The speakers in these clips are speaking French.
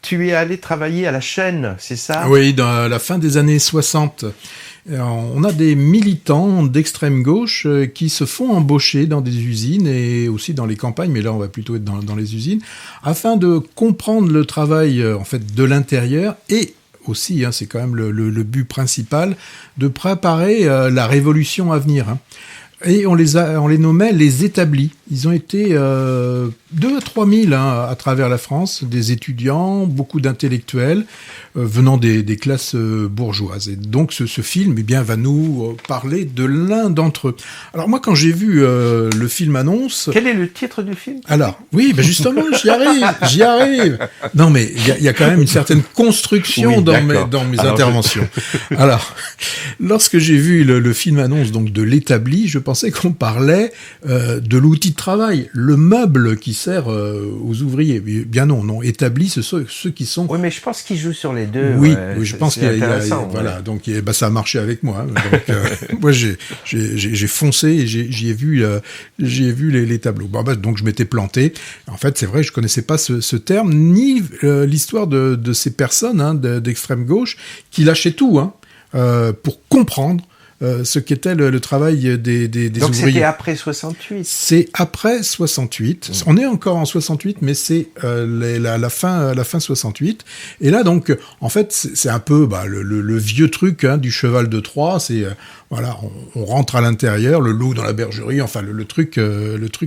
tu es allé travailler à la chaîne, c'est ça? Oui, dans la fin des années 60. On a des militants d'extrême gauche qui se font embaucher dans des usines et aussi dans les campagnes, mais là on va plutôt être dans les usines, afin de comprendre le travail en fait de l'intérieur et aussi, c'est quand même le but principal, de préparer la révolution à venir. Et on les nommait les établis. Ils ont été 2 à 3 000 à travers la France, des étudiants, beaucoup d'intellectuels venant des classes bourgeoises. Et donc ce film va nous parler de l'un d'entre eux. Alors moi, quand j'ai vu le film annonce... Quel est le titre du film? Alors, oui, justement, j'y arrive. Non, mais il y a quand même une certaine construction dans mes interventions. Alors, lorsque j'ai vu le film annonce donc de l'établi, je pensais qu'on parlait de l'outil de travail, le meuble qui sert aux ouvriers. Bien non, établi, ce sont ceux qui sont... Oui, mais je pense qu'ils jouent sur les deux. Oui, je pense qu'il y a voilà, donc ça a marché avec moi. Donc moi j'ai foncé et j'y ai vu les tableaux. Donc je m'étais planté. En fait, c'est vrai, je connaissais pas ce terme ni l'histoire de ces personnes d'extrême gauche qui lâchaient tout pour comprendre ce qu'était le travail des ouvriers. Donc c'était après 68. C'est après 68. On est encore en 68, mais c'est la fin 68. Et là, donc, en fait, c'est un peu le vieux truc du cheval de Troie. C'est on rentre à l'intérieur, le loup dans la bergerie, enfin le truc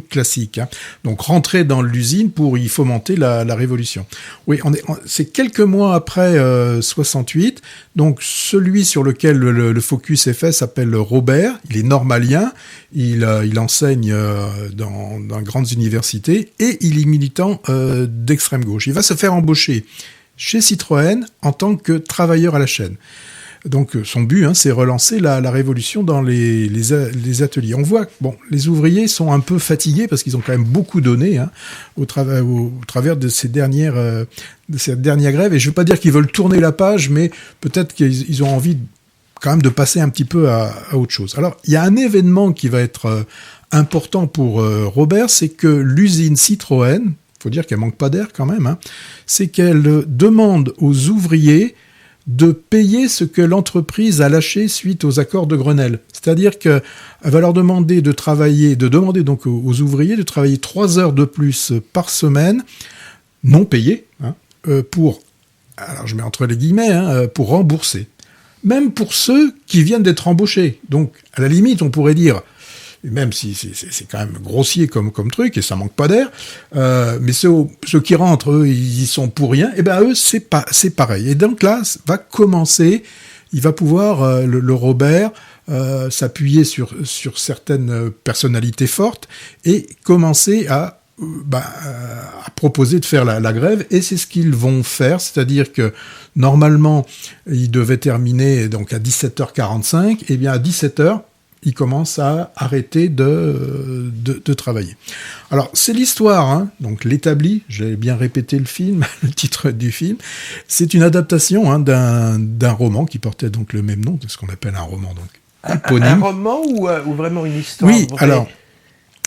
classique. Donc rentrer dans l'usine pour y fomenter la révolution. Oui, c'est quelques mois après 68. Donc celui sur lequel le focus est fait s'appelle Robert. Il est normalien. Il enseigne dans grandes universités et il est militant d'extrême gauche. Il va se faire embaucher chez Citroën en tant que travailleur à la chaîne. Donc son but, c'est relancer la révolution dans les ateliers. On voit que les ouvriers sont un peu fatigués parce qu'ils ont quand même beaucoup donné au travers de ces dernières grèves. Et je ne veux pas dire qu'ils veulent tourner la page, mais peut-être qu'ils ont envie quand même de passer un petit peu à autre chose. Alors il y a un événement qui va être important pour Robert, c'est que l'usine Citroën, faut dire qu'elle manque pas d'air quand même, c'est qu'elle demande aux ouvriers de payer ce que l'entreprise a lâché suite aux accords de Grenelle. C'est-à-dire qu'elle va leur demander demander donc aux ouvriers de travailler 3 heures de plus par semaine, non payées, pour, alors je mets entre les guillemets, pour rembourser. Même pour ceux qui viennent d'être embauchés. Donc, à la limite, on pourrait dire, même si c'est quand même grossier comme truc, et ça manque pas d'air, mais ceux qui rentrent, eux, ils y sont pour rien, et eux, c'est pareil. Et donc là, va commencer, il va pouvoir, le Robert, s'appuyer sur certaines personnalités fortes, et commencer à proposer de faire la grève, et c'est ce qu'ils vont faire, c'est-à-dire que normalement, ils devaient terminer donc à 17h45, et bien à 17h, ils commencent à arrêter de travailler. Alors, c'est l'histoire, donc l'établi, j'ai bien répété le film, le titre du film, c'est une adaptation d'un roman qui portait donc le même nom, de ce qu'on appelle un roman, donc éponyme. Un roman ou vraiment une histoire? Oui, vraie? Alors,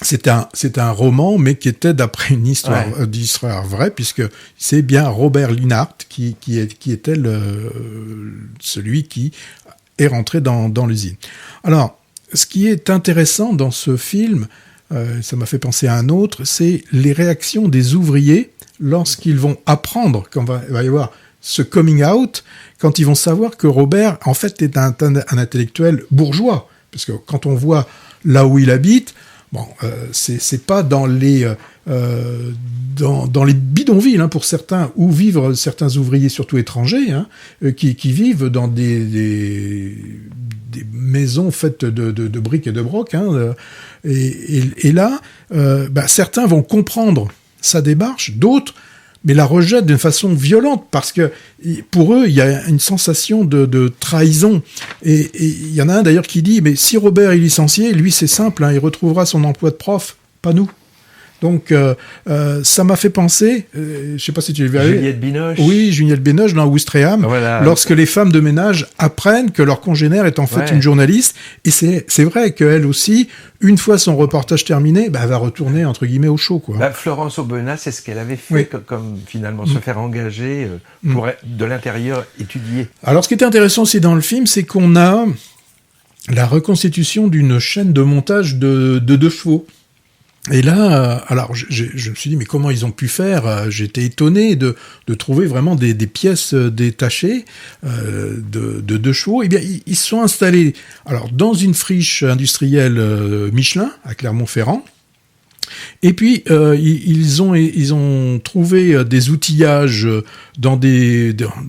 c'est un roman, mais qui était d'après une d'histoire vraie, puisque c'est bien Robert Linhart qui était celui qui est rentré dans l'usine. Alors, ce qui est intéressant dans ce film, ça m'a fait penser à un autre, c'est les réactions des ouvriers lorsqu'ils vont apprendre, quand il va y avoir ce coming out, quand ils vont savoir que Robert, en fait, est un intellectuel bourgeois. Parce que quand on voit là où il habite, c'est pas dans les bidonvilles, pour certains, où vivent certains ouvriers, surtout étrangers, qui vivent dans des maisons faites de briques et de broc, et là, certains vont comprendre sa démarche, d'autres mais la rejettent d'une façon violente, parce que pour eux, il y a une sensation de trahison. Et il y en a un d'ailleurs qui dit, mais si Robert est licencié, lui c'est simple, il retrouvera son emploi de prof, pas nous. Donc, ça m'a fait penser, je sais pas si tu l'as vu. Juliette Binoche. Oui, Juliette Binoche dans Ouistreham, Voilà. lorsque les femmes de ménage apprennent que leur congénère est en fait Ouais. une journaliste. Et c'est vrai qu'elle aussi, une fois son reportage terminé, elle va retourner, entre guillemets, au show, quoi. Bah, Florence Aubenas, c'est ce qu'elle avait fait, Oui. comme finalement se faire engager pour de l'intérieur étudier. Alors, ce qui était intéressant aussi dans le film, c'est qu'on a la reconstitution d'une chaîne de montage de 2 chevaux. Et là, alors je me suis dit, mais comment ils ont pu faire? J'étais étonné de trouver vraiment des pièces détachées de 2 chevaux. Eh bien, ils se sont installés alors dans une friche industrielle Michelin à Clermont-Ferrand. Et puis ils ont trouvé des outillages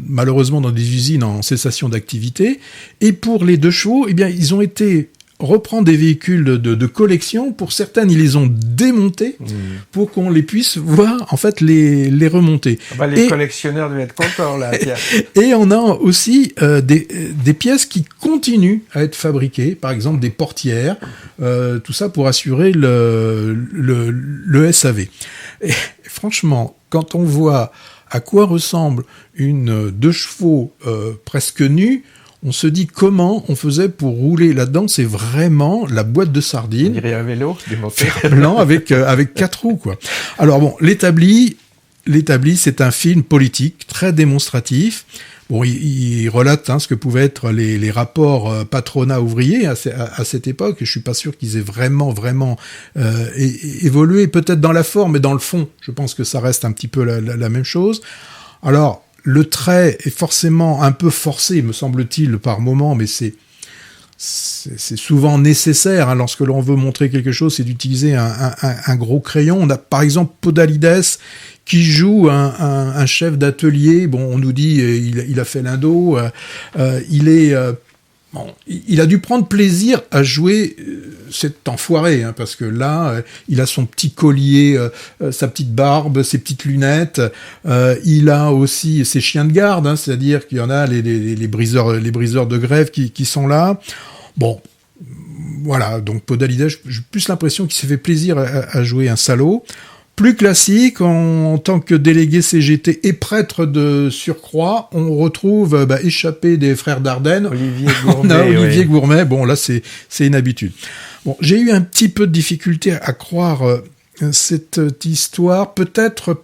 malheureusement dans des usines en cessation d'activité. Et pour les 2 chevaux, eh bien ils ont été reprendre des véhicules de collection. Pour certaines, ils les ont démontés pour qu'on les puisse voir, en fait, les remonter. Les collectionneurs devaient être contents, là, Pierre. Et on a aussi des pièces qui continuent à être fabriquées, par exemple des portières, tout ça pour assurer le SAV. Et franchement, quand on voit à quoi ressemble une 2 chevaux presque nue, on se dit comment on faisait pour rouler là-dedans. C'est vraiment la boîte de On sardines. dirait un vélo démonté. Blanc avec 4 roues, quoi. Alors bon, L'établi, c'est un film politique très démonstratif. Bon, il relate ce que pouvaient être les rapports patronat-ouvrier à cette époque. Je suis pas sûr qu'ils aient vraiment évolué, peut-être dans la forme, mais dans le fond, je pense que ça reste un petit peu la même chose. Alors, le trait est forcément un peu forcé, me semble-t-il, par moment, mais c'est souvent nécessaire lorsque l'on veut montrer quelque chose, c'est d'utiliser un gros crayon. On a par exemple Podalides qui joue un chef d'atelier. Bon, on nous dit il a fait l'Indo, il a dû prendre plaisir à jouer cet enfoiré, parce que là, il a son petit collier, sa petite barbe, ses petites lunettes. Il a aussi ses chiens de garde, c'est-à-dire qu'il y en a les briseurs de grève qui sont là. Bon, voilà. Donc Podalides, j'ai plus l'impression qu'il s'est fait plaisir à jouer un salaud. Plus classique, en tant que délégué CGT et prêtre de surcroît, on retrouve échappé des frères Dardenne. Olivier On a Gourmet. Olivier Gourmet. Bon, là, c'est une habitude. Bon, j'ai eu un petit peu de difficulté à croire cette histoire, peut-être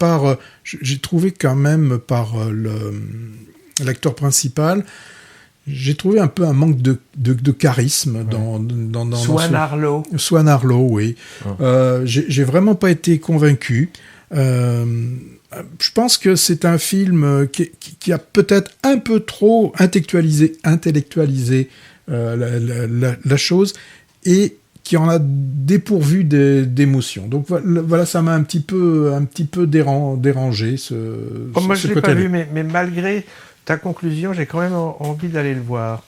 j'ai trouvé quand même par l'acteur principal, j'ai trouvé un peu un manque de charisme dans Swan Arlo. Swan Arlo, oui. J'ai vraiment pas été convaincu. Je pense que c'est un film qui a peut-être un peu trop intellectualisé la chose et qui en a dépourvu d'émotion. Donc voilà, ça m'a un petit peu dérangé Moi, ce je l'ai pas côté-là. vu, mais malgré ta conclusion, j'ai quand même envie d'aller le voir.